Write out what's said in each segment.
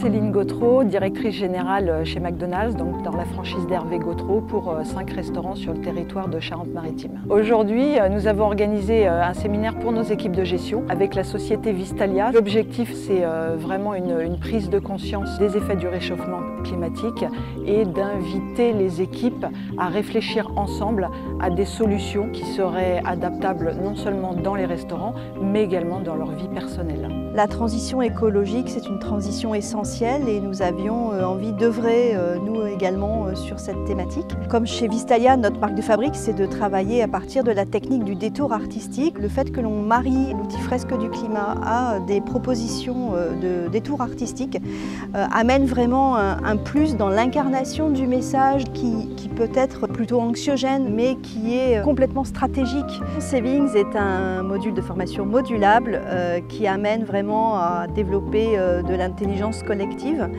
Céline Gautreau, directrice générale chez McDonald's, donc dans la franchise d'Hervé Gautreau pour 5 restaurants sur le territoire de Charente-Maritime. Aujourd'hui, nous avons organisé un séminaire pour nos équipes de gestion avec la société Vistalia. L'objectif, c'est vraiment une prise de conscience des effets du réchauffement climatique et d'inviter les équipes à réfléchir ensemble à des solutions qui seraient adaptables non seulement dans les restaurants, mais également dans leur vie personnelle. La transition écologique, c'est une transition essentielle et nous avions envie d'œuvrer, nous également, sur cette thématique. Comme chez Vistalia, notre marque de fabrique, c'est de travailler à partir de la technique du détour artistique. Le fait que l'on marie l'outil Fresques du climat à des propositions de détour artistique amène vraiment un plus dans l'incarnation du message qui peut être plutôt anxiogène, mais qui est complètement stratégique. Savings est un module de formation modulable qui amène vraiment à développer de l'intelligence collective.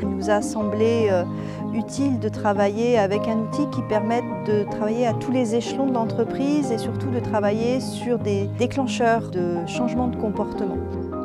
Il nous a semblé utile de travailler avec un outil qui permette de travailler à tous les échelons de l'entreprise et surtout de travailler sur des déclencheurs de changement de comportement.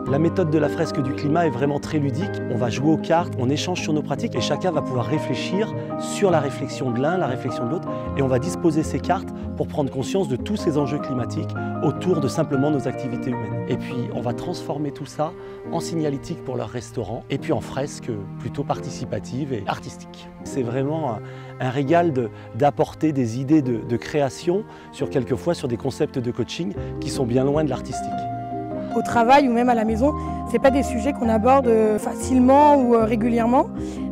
La méthode de la fresque du climat est vraiment très ludique. On va jouer aux cartes, on échange sur nos pratiques et chacun va pouvoir réfléchir sur la réflexion de l'un, la réflexion de l'autre et on va disposer ces cartes pour prendre conscience de tous ces enjeux climatiques autour de simplement nos activités humaines. Et puis on va transformer tout ça en signalétique pour leur restaurant et puis en fresque plutôt participative et artistique. C'est vraiment un régal d'apporter des idées de création quelquefois sur des concepts de coaching qui sont bien loin de l'artistique. Au travail ou même à la maison, ce n'est pas des sujets qu'on aborde facilement ou régulièrement.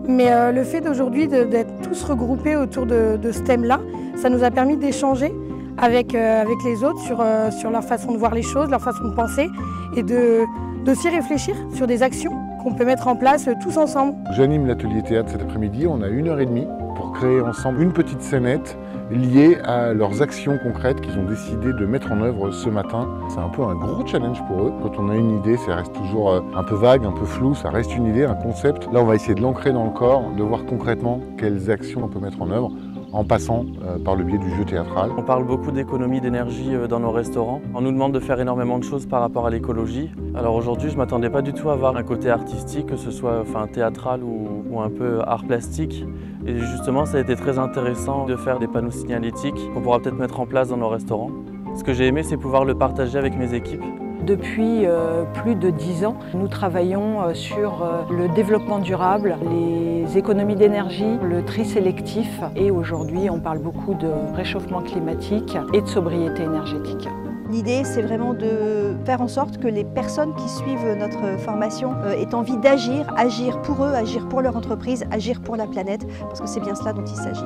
Mais le fait d'aujourd'hui d'être tous regroupés autour de ce thème-là, ça nous a permis d'échanger avec les autres sur leur façon de voir les choses, leur façon de penser et d'aussi réfléchir sur des actions qu'on peut mettre en place tous ensemble. J'anime l'atelier théâtre cet après-midi, on a 1h30 pour créer ensemble une petite scénette liées à leurs actions concrètes qu'ils ont décidé de mettre en œuvre ce matin. C'est un peu un gros challenge pour eux. Quand on a une idée, ça reste toujours un peu vague, un peu flou, ça reste une idée, un concept. Là, on va essayer de l'ancrer dans le corps, de voir concrètement quelles actions on peut mettre en œuvre en passant par le biais du jeu théâtral. On parle beaucoup d'économie d'énergie dans nos restaurants. On nous demande de faire énormément de choses par rapport à l'écologie. Alors aujourd'hui, je ne m'attendais pas du tout à avoir un côté artistique, que ce soit théâtral ou un peu art plastique. Et justement, ça a été très intéressant de faire des panneaux signalétiques qu'on pourra peut-être mettre en place dans nos restaurants. Ce que j'ai aimé, c'est pouvoir le partager avec mes équipes. Depuis plus de 10 ans, nous travaillons sur le développement durable, les économies d'énergie, le tri sélectif et aujourd'hui on parle beaucoup de réchauffement climatique et de sobriété énergétique. L'idée, c'est vraiment de faire en sorte que les personnes qui suivent notre formation aient envie d'agir, agir pour eux, agir pour leur entreprise, agir pour la planète, parce que c'est bien cela dont il s'agit.